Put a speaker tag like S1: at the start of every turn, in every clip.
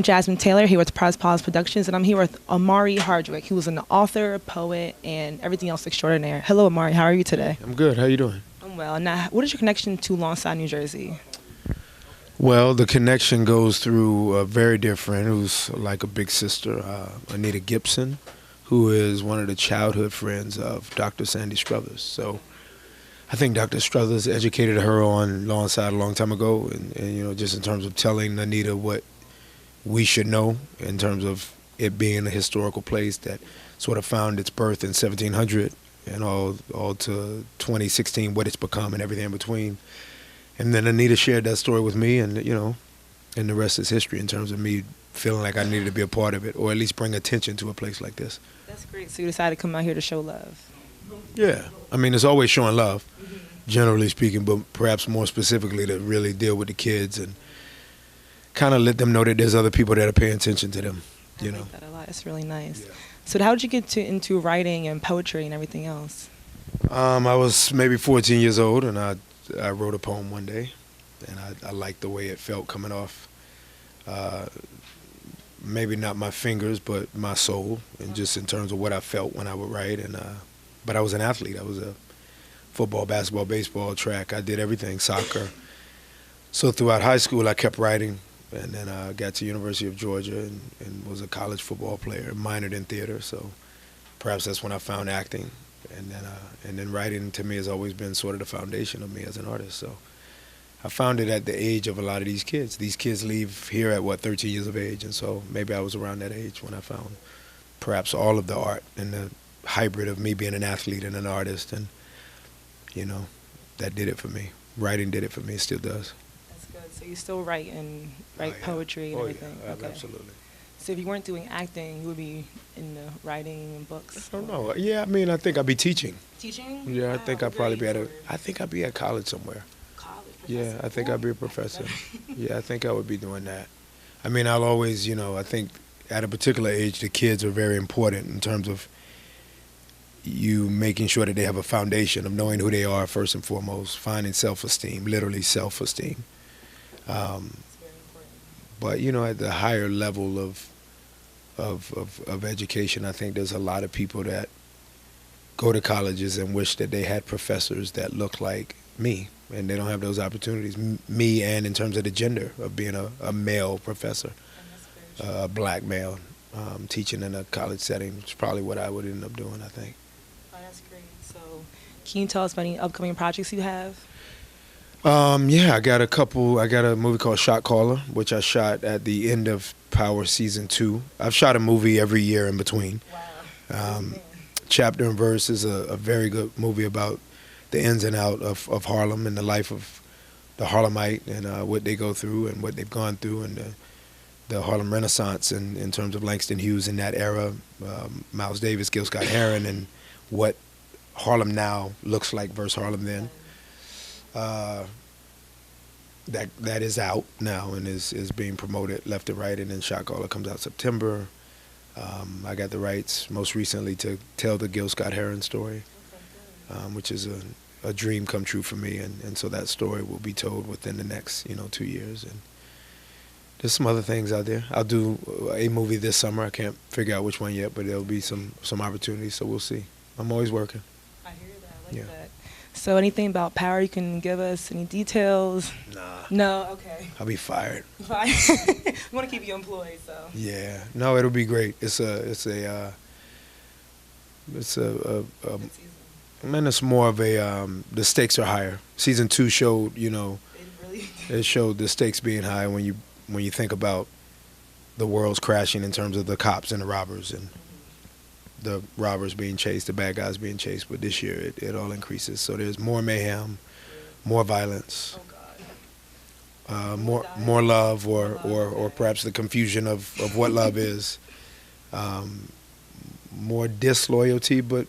S1: am Jazmin Taylor here with Prize Pause Productions, and I'm here with Omari Hardwick, who is an author, poet, and everything else extraordinaire. Hello, Omari. How are you today?
S2: I'm good. How you doing?
S1: I'm well. Now, what is your connection to Lawnside, New Jersey?
S2: Well, the connection goes through a very dear friend who's like a big sister, Anita Gibson, who is one of the childhood friends of Dr. Sandy Struthers. So I think Dr. Struthers educated her on Lawnside a long time ago, and you know, just in terms of telling Anita what we should know in terms of it being a historical place that sort of found its birth in 1700 and all to 2016, what it's become and everything in between. And then Anita shared that story with me, and you know, and the rest is history in terms of me feeling like I needed to be a part of it, or at least bring attention to a place like this.
S1: That's great. So you decided to come out here to show love.
S2: Yeah, I mean, it's always showing love, generally speaking, but perhaps more specifically to really deal with the kids and kind of let them know that there's other people that are paying attention to them. You know,
S1: I like that a lot. It's really nice.
S2: Yeah.
S1: So how did you get into writing and poetry and everything else?
S2: I was maybe 14 years old, and I wrote a poem one day, and I liked the way it felt coming off. Maybe not my fingers, but my soul, and just in terms of what I felt when I would write. And but I was an athlete. I was a football, basketball, baseball, track. I did everything, soccer. So throughout high school, I kept writing, and then I got to University of Georgia and was a college football player, minored in theater. So perhaps that's when I found acting, and then writing to me has always been sort of the foundation of me as an artist. So I found it at the age of a lot of these kids. These kids leave here at, 13 years of age, and so maybe I was around that age when I found perhaps all of the art and the hybrid of me being an athlete and an artist, and, you know, that did it for me. Writing did it for me, it still does.
S1: That's good. So you still write poetry and everything?
S2: Yeah,
S1: okay.
S2: Absolutely.
S1: So if you weren't doing acting, you would be in the writing and books?
S2: I don't know. Yeah, I mean, I think I'd be teaching.
S1: Teaching?
S2: Yeah, I think I'd probably be I think I'd be at college somewhere. Yeah, I think I'd be a professor. Yeah, I think I would be doing that. I mean, I'll always, you know, I think at a particular age, the kids are very important in terms of you making sure that they have a foundation of knowing who they are first and foremost, finding self-esteem, literally self-esteem. But, you know, at the higher level of education, I think there's a lot of people that go to colleges and wish that they had professors that look like me, and they don't have those opportunities. Me, and in terms of the gender of being a male professor, a black male, teaching in a college setting, which is probably what I would end up doing, I think.
S1: Oh, that's great. So can you tell us about any upcoming projects you have?
S2: Yeah, I got a movie called Shot Caller, which I shot at the end of Power Season 2. I've shot a movie every year in between.
S1: Wow.
S2: Chapter and Verse is a very good movie about the ins and out of Harlem and the life of the Harlemite, and what they go through and what they've gone through, and the Harlem Renaissance in terms of Langston Hughes in that era, Miles Davis, Gil Scott-Heron, and what Harlem now looks like versus Harlem then. That is out now and is being promoted left and right, and then Shot Caller comes out September. I got the rights most recently to tell the Gil Scott-Heron story, which is a dream come true for me, and so that story will be told within the next 2 years. And there's some other things out there. I'll do a movie this summer. I can't figure out which one yet, but there'll be some opportunities, so we'll see. I'm always working.
S1: I hear that. I like that. So anything about Power you can give us? Any details?
S2: Nah.
S1: No? Okay.
S2: I'll be fired.
S1: Fine. We want to keep you employed, so.
S2: Yeah. No, it'll be great. It's more of a, the stakes are higher. Season 2 showed, it showed the stakes being high when you think about the world's crashing in terms of the cops and the robbers, and the robbers being chased, the bad guys being chased. But this year it all increases. So there's more mayhem, more violence, more love, or perhaps the confusion of what love is, more disloyalty, but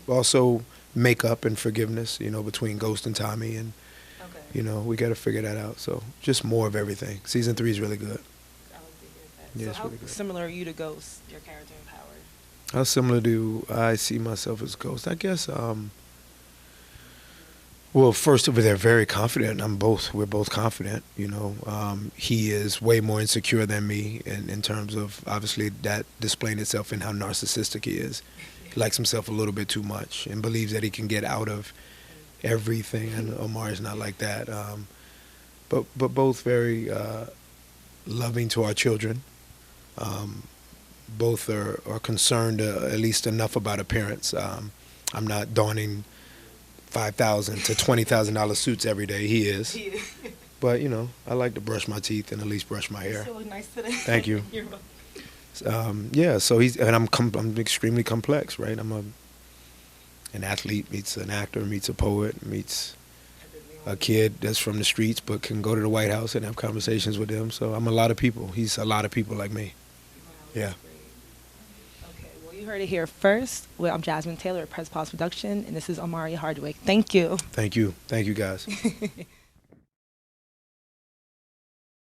S2: also makeup and forgiveness, between Ghost and Tommy, and we got to figure that out. So just more of everything. Season 3 is really good.
S1: I like to hear that.
S2: Yeah,
S1: so
S2: it's
S1: how
S2: really good.
S1: similar are you to Ghost, your character in Power?
S2: How similar do I see myself as Ghost? I guess Well, first of all, they're very confident. We're both confident. He is way more insecure than me in terms of, obviously, that displaying itself in how narcissistic he is. He likes himself a little bit too much and believes that he can get out of everything. And Omari's not like that. But both very loving to our children. Both are concerned at least enough about appearance. I'm not donning $5,000 to $20,000 suits every day. He is. But, I like to brush my teeth and at least brush my hair.
S1: You still look nice today.
S2: Thank you.
S1: You're welcome.
S2: Yeah, so I'm extremely complex, right? I'm an athlete, meets an actor, meets a poet, meets a kid that's from the streets but can go to the White House and have conversations with them. So I'm a lot of people. He's a lot of people like me. Yeah.
S1: You heard it here first. Well, I'm Jazmin Taylor at Press Pause Production, and this is Omari Hardwick. Thank you.
S2: Thank you. Thank you, guys.